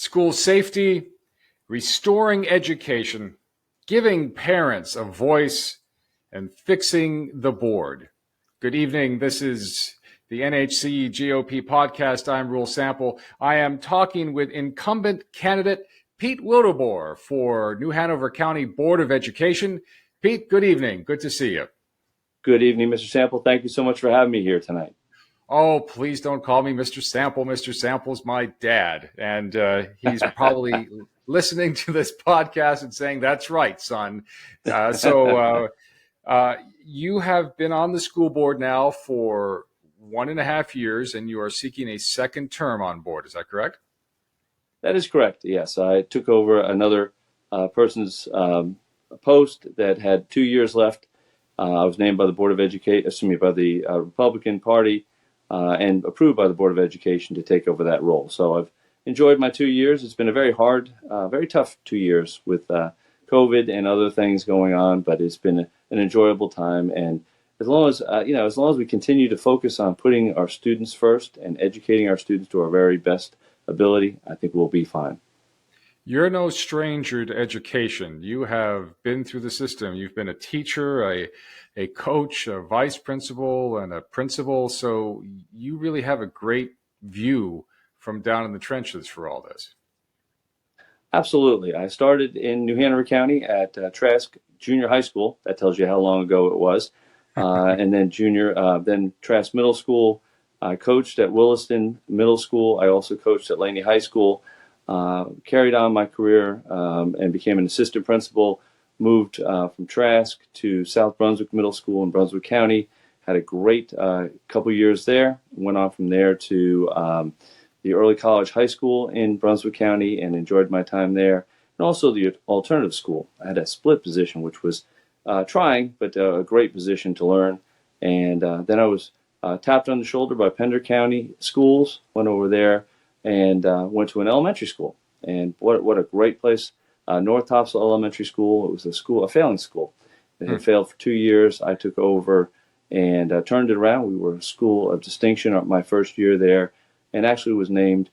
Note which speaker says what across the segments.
Speaker 1: school safety, restoring education, giving parents a voice, and fixing the board. Good evening. This is the NHC GOP podcast. I'm Rule Sample. I am talking with incumbent candidate Pete Wildeboer for New Hanover County Board of Education. Pete, good evening. Good to see you.
Speaker 2: Good evening, Mr. Sample. Thank you so much for having me here tonight.
Speaker 1: Oh, please don't call me Mr. Sample. Mr. Sample's my dad, and he's probably listening to this podcast and saying, that's right, son. You have been on the school board now for 1.5 years, and you are seeking a second term on board. Is that correct?
Speaker 2: That is correct, yes. I took over another person's post that had 2 years left. I was named by the Board of Education, by the Republican Party, and approved by the Board of Education to take over that role. So I've enjoyed my 2 years. It's been a very hard, very tough 2 years with COVID and other things going on, but it's been an enjoyable time. And as long as we continue to focus on putting our students first and educating our students to our very best ability, I think we'll be fine.
Speaker 1: You're no stranger to education. You have been through the system. You've been a teacher, a coach, a vice principal, and a principal. So you really have a great view from down in the trenches for all this.
Speaker 2: Absolutely. I started in New Hanover County at Trask Junior High School. That tells you how long ago it was. And then Trask Middle School. I coached at Williston Middle School. I also coached at Laney High School. Carried on my career and became an assistant principal. Moved from Trask to South Brunswick Middle School in Brunswick County. Had a great couple years there. Went on from there to the Early College High School in Brunswick County and enjoyed my time there. And also the alternative school. I had a split position, which was trying, but a great position to learn. And then I was tapped on the shoulder by Pender County Schools. Went over there and went to an elementary school. And what a great place. North Topsail Elementary School. It was a failing school. It had failed for 2 years. I took over and turned it around. We were a school of distinction my first year there, and actually was named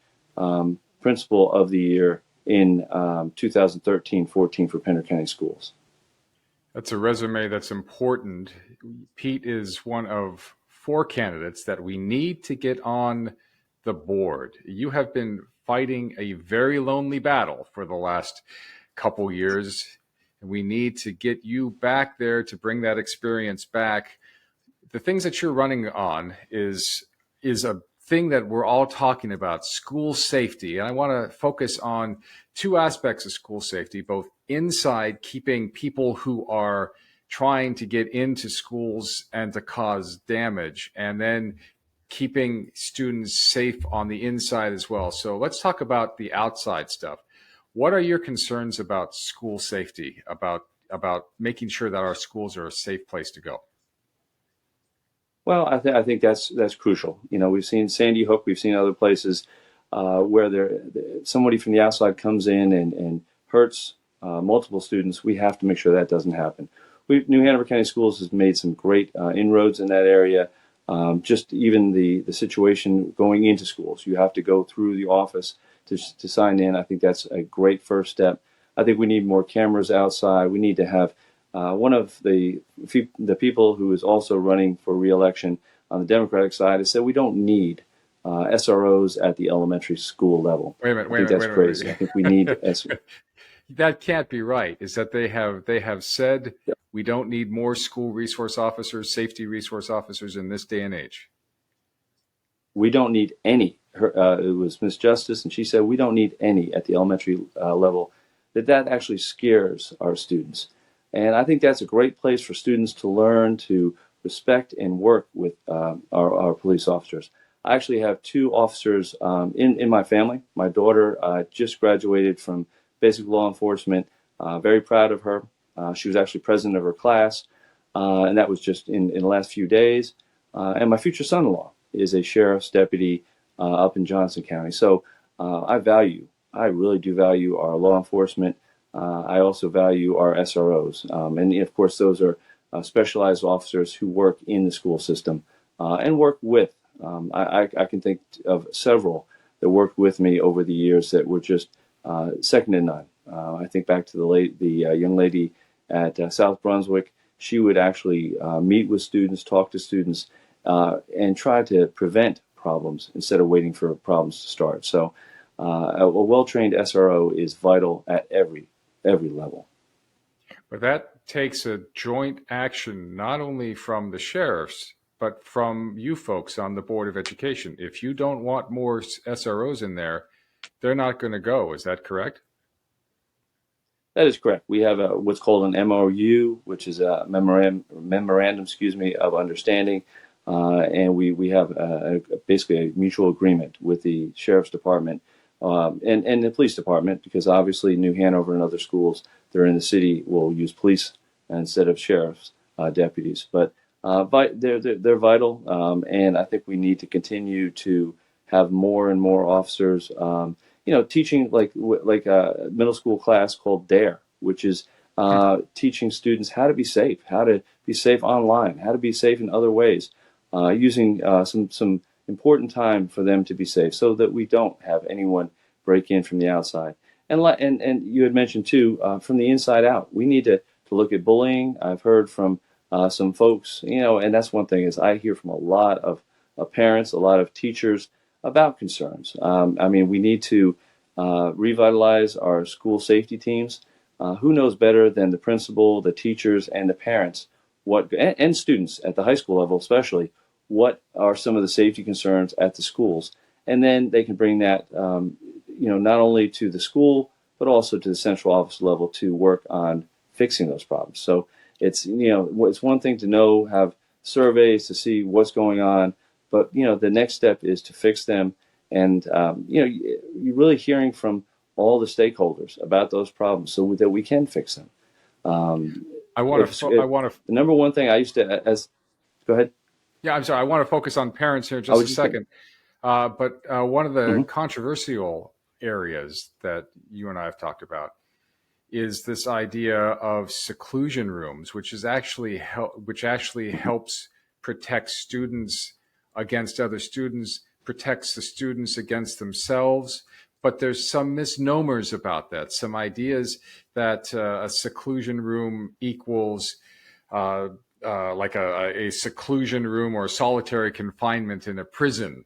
Speaker 2: Principal of the Year in 2013-14 for Pender County Schools.
Speaker 1: That's a resume that's important. Pete is one of 4 candidates that we need to get on the board. You have been fighting a very lonely battle for the last couple years, and we need to get you back there to bring that experience back. The things that you're running on is a thing that we're all talking about, school safety. And I want to focus on 2 aspects of school safety, both inside, keeping people who are trying to get into schools and to cause damage, and then keeping students safe on the inside as well. So let's talk about the outside stuff. What are your concerns about school safety, about making sure that our schools are a safe place to go?
Speaker 2: Well, I think that's crucial. We've seen Sandy Hook, we've seen other places where somebody from the outside comes in and hurts multiple students. We have to make sure that doesn't happen. New Hanover County Schools has made some great inroads in that area. Just even the situation going into schools, you have to go through the office to sign in. I think that's a great first step. I think we need more cameras outside. We need to have one of the people who is also running for re-election on the Democratic side has said we don't need SROs at the elementary school level.
Speaker 1: Wait a minute.
Speaker 2: I think that's crazy. I think we need
Speaker 1: That can't be right. Is that they have said we don't need more school resource officers, safety resource officers in this day and age?
Speaker 2: We don't need any. It was Ms. Justice, and she said we don't need any at the elementary level. That actually scares our students. And I think that's a great place for students to learn to respect and work with our police officers. I actually have 2 officers in my family. My daughter just graduated from basic law enforcement. Very proud of her. She was actually president of her class, and that was just in the last few days. And my future son-in-law is a sheriff's deputy up in Johnson County. So I really do value our law enforcement. I also value our SROs. And of course, those are specialized officers who work in the school system and work with. I can think of several that worked with me over the years that were just second to none. I think back to the young lady at South Brunswick. She would actually meet with students, talk to students, and try to prevent problems instead of waiting for problems to start. So a well-trained SRO is vital at every level.
Speaker 1: But that takes a joint action, not only from the sheriffs, but from you folks on the Board of Education. If you don't want more SROs in there, they're not going to go. Is that correct?
Speaker 2: That is correct. We have what's called an MOU, which is a memorandum, of understanding, and we have basically a mutual agreement with the sheriff's department and the police department, because obviously New Hanover and other schools that are in the city will use police instead of sheriff's deputies. But they're vital, and I think we need to continue to have more and more officers. Teaching like a middle school class called DARE, which is teaching students how to be safe online, how to be safe in other ways, using some important time for them to be safe, so that we don't have anyone break in from the outside. And you had mentioned too, from the inside out, we need to look at bullying. I've heard from some folks, and that's one thing is I hear from a lot of parents, a lot of teachers about concerns. We need to revitalize our school safety teams. Who knows better than the principal, the teachers, and the parents, and students at the high school level especially, what are some of the safety concerns at the schools? And then they can bring that, not only to the school, but also to the central office level to work on fixing those problems. So it's one thing to have surveys to see what's going on, but the next step is to fix them, and you're really hearing from all the stakeholders about those problems so that we can fix them.
Speaker 1: I want to.
Speaker 2: The number one thing I used to go ahead.
Speaker 1: Yeah, I'm sorry. I want to focus on parents here just a second. But one of the controversial areas that you and I have talked about is this idea of seclusion rooms, which actually helps protect students against other students, protects the students against themselves. But there's some misnomers about that, some ideas that a seclusion room equals like a seclusion room or solitary confinement in a prison.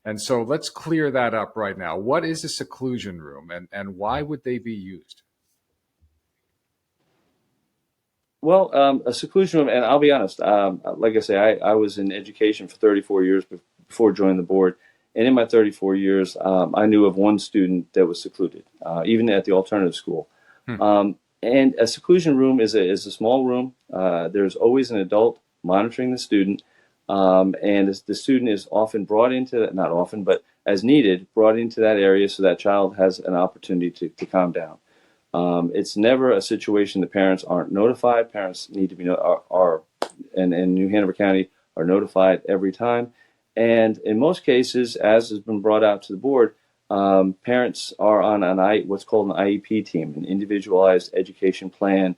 Speaker 1: And so let's clear that up right now. What is a seclusion room, and why would they be used?
Speaker 2: Well, a seclusion room, and I'll be honest, like I say, I was in education for 34 years before joining the board. And in my 34 years, I knew of one student that was secluded, even at the alternative school. And a seclusion room is a small room. There's always an adult monitoring the student. And the student is often brought into that, not often, but as needed, brought into that area so that child has an opportunity to calm down. It's never a situation that parents aren't notified. Parents need to be, and New Hanover County are notified every time. And in most cases, as has been brought out to the board, parents are on what's called an IEP team, an individualized education plan.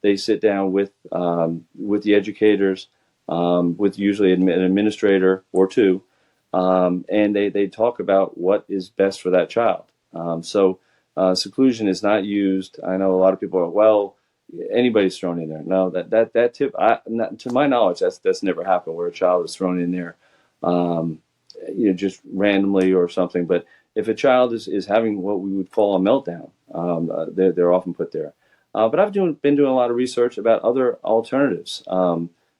Speaker 2: They sit down with the educators, with usually an administrator or two, and they talk about what is best for that child. So seclusion is not used. I know a lot of people are, well, anybody's thrown in there. No, that tip, to my knowledge, that's never happened where a child is thrown in there, just randomly or something. But if a child is having what we would call a meltdown, they're often put there. But I've been doing a lot of research about other alternatives.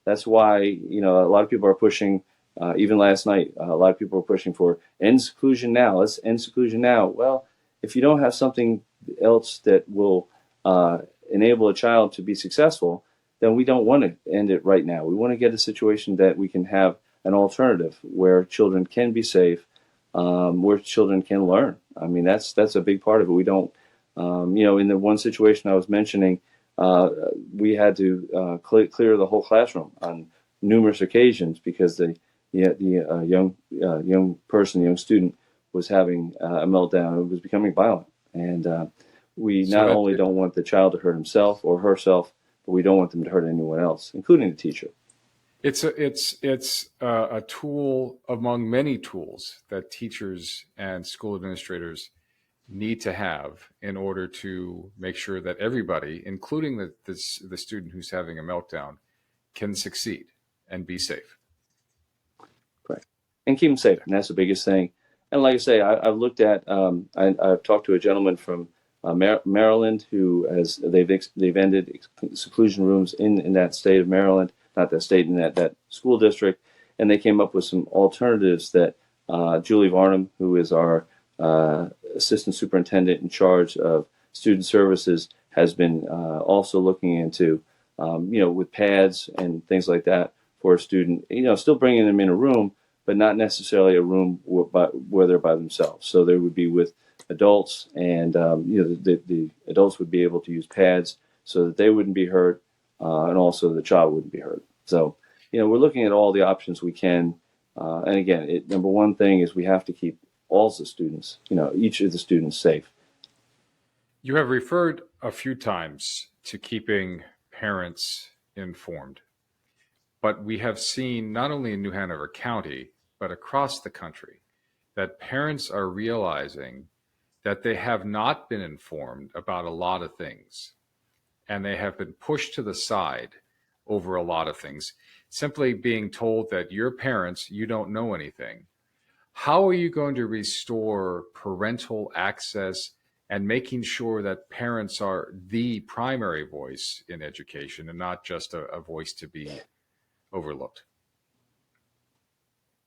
Speaker 2: That's why a lot of people are pushing. Even last night, a lot of people are pushing for end seclusion now. Let's end seclusion now. Well, if you don't have something else that will enable a child to be successful, then we don't want to end it right now. We want to get a situation that we can have an alternative where children can be safe, where children can learn. I mean, that's a big part of it. We don't, in the one situation I was mentioning, we had to clear the whole classroom on numerous occasions because the young student was having a meltdown. It was becoming violent, and we not only don't want the child to hurt himself or herself, but we don't want them to hurt anyone else, including the teacher.
Speaker 1: It's a tool among many tools that teachers and school administrators need to have in order to make sure that everybody, including the student who's having a meltdown, can succeed and be safe.
Speaker 2: Correct. And keep them safe. And that's the biggest thing. And like I say, I've looked at, I've talked to a gentleman from Maryland who has, they've ended seclusion rooms in that state of Maryland, not that state, in that school district. And they came up with some alternatives that Julie Varnum, who is our assistant superintendent in charge of student services, has been also looking into, with pads and things like that for a student, still bringing them in a room, but not necessarily a room where they're by themselves. So they would be with adults, and the adults would be able to use pads so that they wouldn't be hurt, and also the child wouldn't be hurt. So, we're looking at all the options we can. And again, number one thing is we have to keep all the students, each of the students safe.
Speaker 1: You have referred a few times to keeping parents informed, but we have seen not only in New Hanover County, but across the country, that parents are realizing that they have not been informed about a lot of things, and they have been pushed to the side over a lot of things, simply being told that you're parents, you don't know anything. How are you going to restore parental access and making sure that parents are the primary voice in education and not just a voice to be overlooked?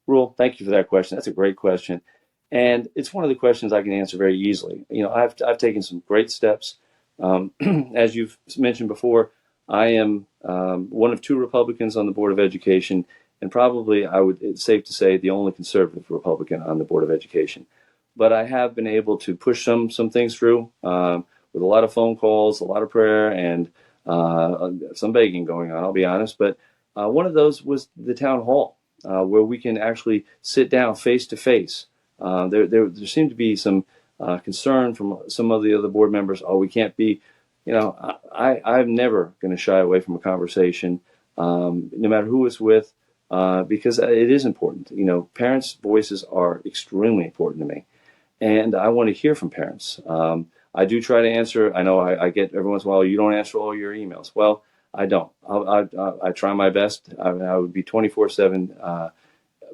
Speaker 2: Rule, thank you for that question. That's a great question. And it's one of the questions I can answer very easily. I've taken some great steps. As you've mentioned before, I am one of two Republicans on the Board of Education, and probably it's safe to say the only conservative Republican on the Board of Education. But I have been able to push some things through with a lot of phone calls, a lot of prayer, and some begging going on, I'll be honest. But one of those was the town hall, where we can actually sit down face to face. There seemed to be some concern from some of the other board members. Oh, we can't be, I'm never going to shy away from a conversation, no matter who it's with, because it is important. Parents' voices are extremely important to me, and I want to hear from parents. I do try to answer. I know I get every once in a while, you don't answer all your emails. Well, I don't. I try my best. I would be 24/7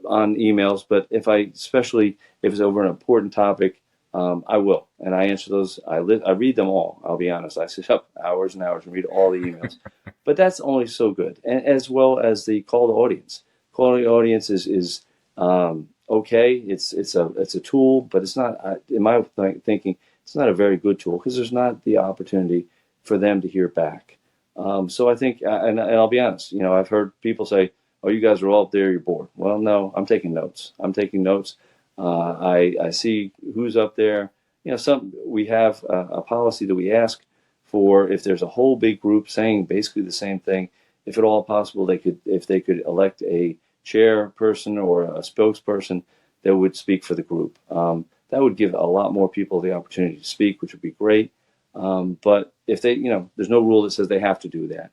Speaker 2: on emails, but especially if it's over an important topic, I will, and I answer those. I read them all. I'll be honest. I sit up hours and hours and read all the emails, but that's only so good. And as well as the call to audience. Call to audience is okay. It's a tool, but it's not. In my thinking, it's not a very good tool because there's not the opportunity for them to hear back. So I think, and I'll be honest. I've heard people say, "Oh, you guys are all up there. You're bored." Well, no, I'm taking notes. I see who's up there. We have a policy that we ask for if there's a whole big group saying basically the same thing. If at all possible, if they could elect a chairperson or a spokesperson that would speak for the group. That would give a lot more people the opportunity to speak, which would be great. But if there's no rule that says they have to do that.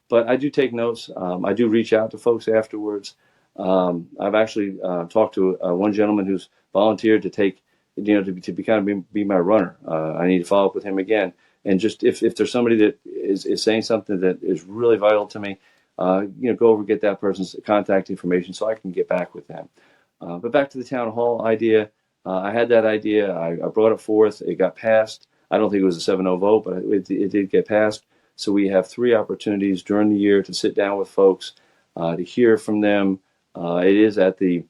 Speaker 2: But I do take notes. I do reach out to folks afterwards. I've actually talked to one gentleman who's volunteered to take, to be my runner. I need to follow up with him again. And just if there's somebody that is saying something that is really vital to me, go over and get that person's contact information so I can get back with them. But back to the town hall idea, I had that idea. I brought it forth. It got passed. I don't think it was a 7-0 vote, but it did get passed. So we have 3 opportunities during the year to sit down with folks, to hear from them. It is at the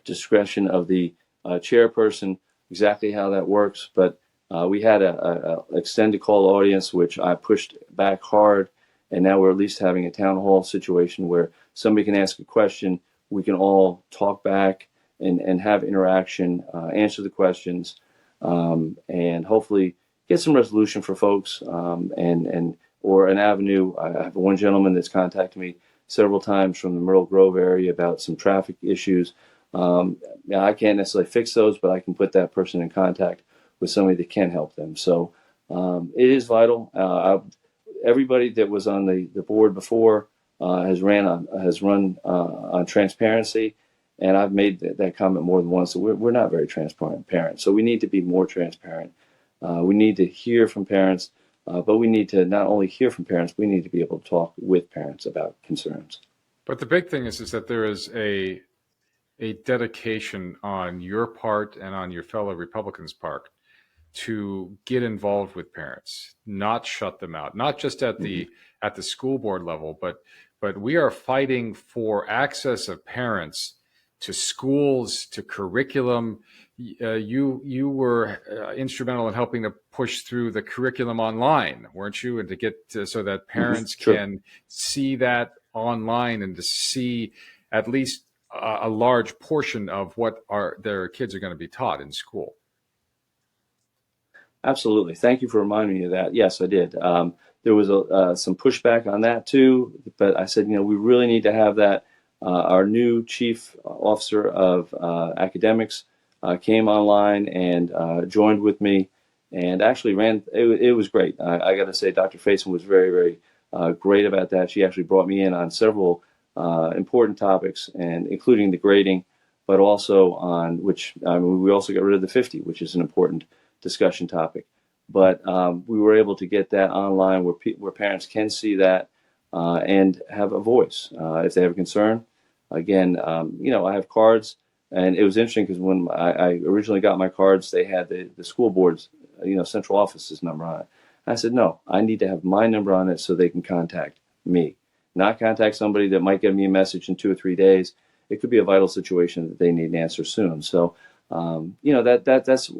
Speaker 2: discretion of the chairperson exactly how that works, but we had a extended call audience, which I pushed back hard, and now we're at least having a town hall situation where somebody can ask a question, we can all talk back and have interaction, answer the questions, and hopefully get some resolution for folks, or an avenue. I have one gentleman that's contacted me several times from the Myrtle Grove area about some traffic issues. I can't necessarily fix those, but I can put that person in contact with somebody that can help them. So it is vital. Everybody that was on the board before has run on transparency, and I've made that comment more than once. So we're not very transparent parents. So we need to be more transparent. We need to hear from parents, but we need to not only hear from parents, we need to be able to talk with parents about concerns.
Speaker 1: But the big thing is that there is a dedication on your part and on your fellow Republicans' part to get involved with parents, not shut them out, not just at the school board level, but we are fighting for access of parents to schools, to curriculum. You were instrumental in helping to push through the curriculum online, weren't you? And to get so that parents can see that online and to see at least a large portion of what their kids are going to be taught in school.
Speaker 2: Absolutely. Thank you for reminding me of that. Yes, I did. There was some pushback on that too, but I said, we really need to have that. Our new chief officer of academics came online and joined with me and actually ran. It was great. I got to say, Dr. Faison was very, very great about that. She actually brought me in on several important topics, and including the grading, but also on which we also got rid of the 50, which is an important discussion topic. But we were able to get that online where parents can see that and have a voice if they have a concern. Again, I have cards, and it was interesting because when I originally got my cards, they had the school board's, central office's number on it. I said, no, I need to have my number on it so they can contact me, not contact somebody that might give me a message in 2 or 3 days. It could be a vital situation that they need an answer soon. So, that's.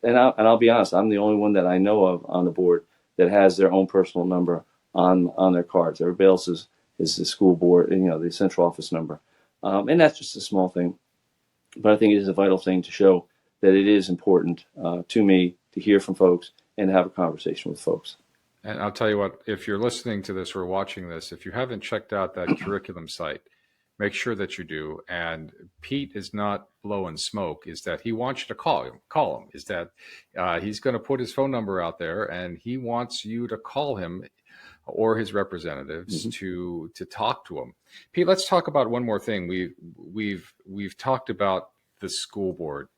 Speaker 2: And I'll be honest, I'm the only one that I know of on the board that has their own personal number on their cards. Everybody else is the school board, the central office number. And that's just a small thing. But I think it is a vital thing to show that it is important to me to hear from folks and have a conversation with folks.
Speaker 1: And I'll tell you what, if you're listening to this or watching this, if you haven't checked out that curriculum site, make sure that you do. And Pete is not blowing smoke, is that he wants you to call him, is that he's going to put his phone number out there and he wants you to call him or his representatives to talk to him. Pete, let's talk about one more thing. We've talked about the school board,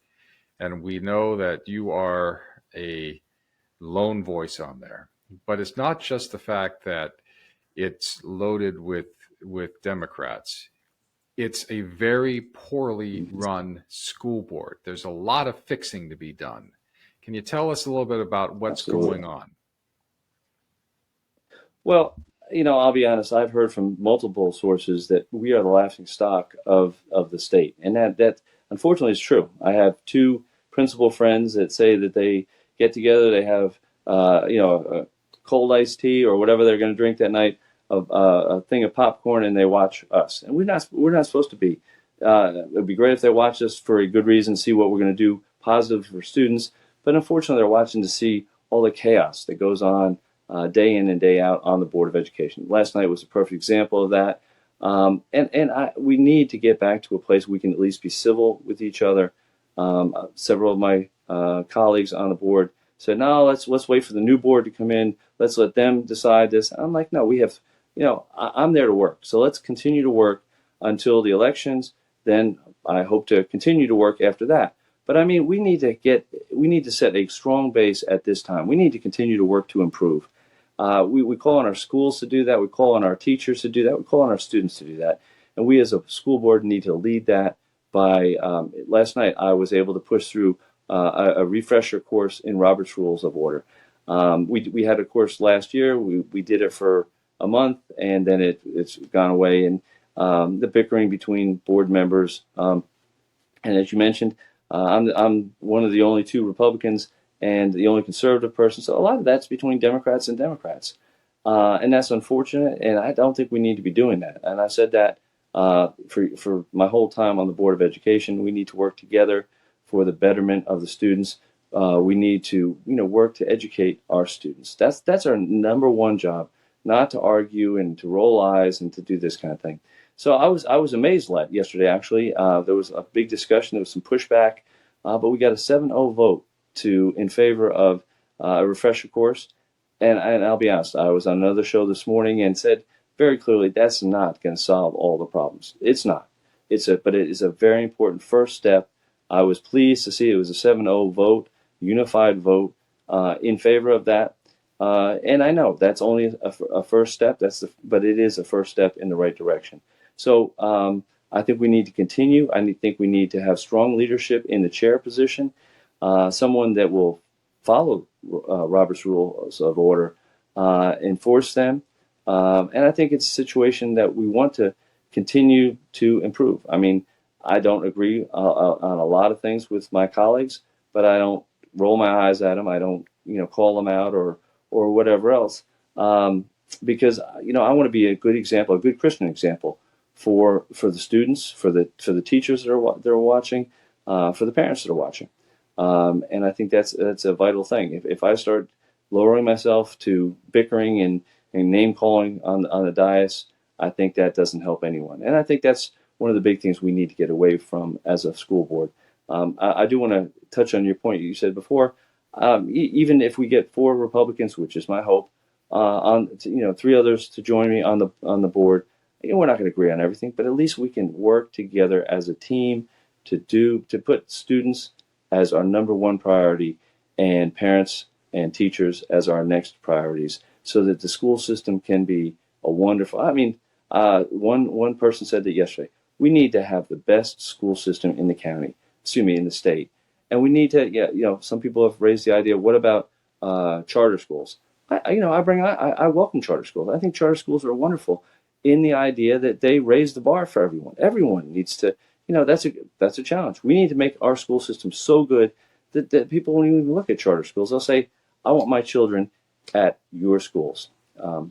Speaker 1: and we know that you are a lone voice on there, but it's not just the fact that it's loaded with Democrats. It's a very poorly run school board. There's a lot of fixing to be done. Can you tell us a little bit about what's going on?
Speaker 2: Well, I'll be honest. I've heard from multiple sources that we are the laughing stock of the state, and that unfortunately is true. I have 2 principal friends that say that they get together, they have a cold iced tea or whatever they're going to drink that night, a thing of popcorn, and they watch us. And we're not supposed to be. It'd be great if they watch us for a good reason, see what we're going to do positive for students. But unfortunately, they're watching to see all the chaos that goes on day in and day out on the Board of Education. Last night was a perfect example of that. We need to get back to a place where we can at least be civil with each other. Several of my colleagues on the board said, no, let's wait for the new board to come in. Let's let them decide this. I'm like, no, we have, I'm there to work. So let's continue to work until the elections. Then I hope to continue to work after that. But I mean, we need to set a strong base at this time. We need to continue to work to improve. We call on our schools to do that. We call on our teachers to do that. We call on our students to do that. And we as a school board need to lead that by, last night I was able to push through a refresher course in Robert's Rules of Order. We had a course last year. We did it for a month, and then it's gone away. And the bickering between board members, and as you mentioned, I'm one of the only 2 Republicans and the only conservative person. So a lot of that's between Democrats and Democrats. And that's unfortunate, and I don't think we need to be doing that. And I said that for my whole time on the Board of Education. We need to work together for the betterment of the students. We need to work to educate our students. That's our number one job, not to argue and to roll eyes and to do this kind of thing. So I was amazed yesterday, actually. There was a big discussion. There was some pushback, but we got a 7-0 vote in favor of a refresher course. And I'll be honest, I was on another show this morning and said, very clearly that's not going to solve all the problems. It's not. But it is a very important first step. I was pleased to see it was a 7-0 vote, unified vote in favor of that. And I know that's only a first step. But it is a first step in the right direction. So I think we need to continue. I think we need to have strong leadership in the chair position, someone that will follow Robert's rules of order, enforce them. And I think it's a situation that we want to continue to improve. I mean, I don't agree on a lot of things with my colleagues, but I don't roll my eyes at them. I don't, call them out or whatever else, because I want to be a good example, a good Christian example for the students, for the teachers that are watching, for the parents that are watching, and I think that's a vital thing. If I start lowering myself to bickering and name calling on the dais, I think that doesn't help anyone. And I think that's one of the big things we need to get away from as a school board. I do want to touch on your point you said before. Even if we get 4 Republicans, which is my hope, on 3 others to join me on the board, we're not going to agree on everything, but at least we can work together as a team to put students as our number one priority and parents and teachers as our next priorities, so that the school system can be a wonderful. I mean, one person said that yesterday. We need to have the best school system in the county, in the state, and we need to. Some people have raised the idea. What about charter schools? I welcome charter schools. I think charter schools are wonderful in the idea that they raise the bar for everyone. Everyone needs to. That's a challenge. We need to make our school system so good that people won't even look at charter schools. They'll say, "I want my children at your schools."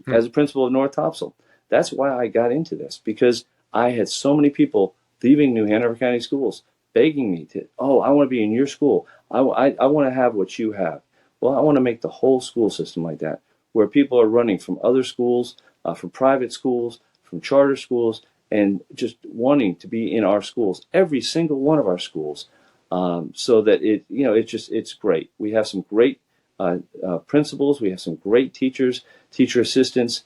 Speaker 2: As a principal of North Topsail, that's why I got into this, because I had so many people leaving New Hanover County schools begging me I want to be in your school. I want to have what you have. Well, I want to make the whole school system like that, where people are running from other schools, from private schools, from charter schools, and just wanting to be in our schools, every single one of our schools, so that it's great. We have some great principals. We have some great teachers, teacher assistants.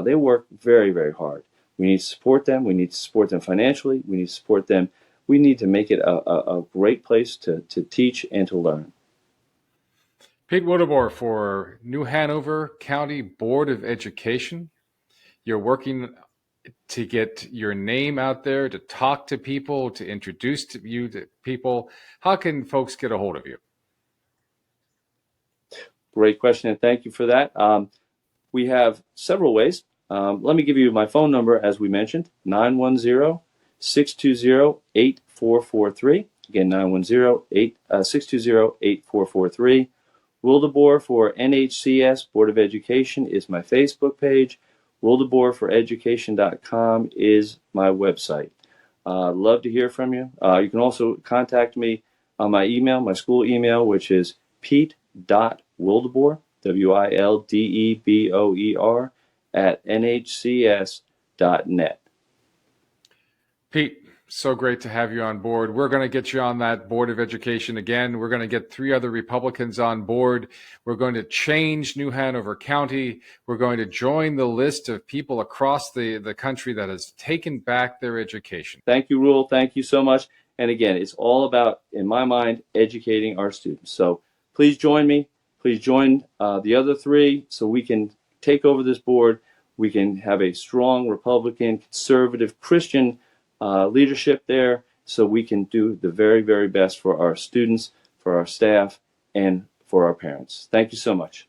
Speaker 2: They work very, very hard. We need to support them. We need to support them financially. We need to support them. We need to make it a great place to teach and to learn.
Speaker 1: Pete Wildeboer for New Hanover County Board of Education. You're working to get your name out there, to talk to people, to introduce you to people. How can folks get a hold of you?
Speaker 2: Great question, and thank you for that. We have several ways. Let me give you my phone number, as we mentioned, 910-620-8443. Again, 910-620-8443. Wildeboer for NHCS Board of Education is my Facebook page. WildeboerForEducation.com is my website. Love to hear from you. You can also contact me on my email, my school email, which is pete.wildeboer, WILDEBOER, @nhcs.net.
Speaker 1: Pete, so great to have you on board. We're going to get you on that Board of Education again. We're going to get 3 other Republicans on board. We're going to change New Hanover County. We're going to join the list of people across the country that has taken back their education.
Speaker 2: Thank you, Rule. Thank you so much. And again, it's all about, in my mind, educating our students. So please join me. Please join the other 3 so we can take over this board. We can have a strong Republican, conservative, Christian leadership there, so we can do the very, very best for our students, for our staff, and for our parents. Thank you so much.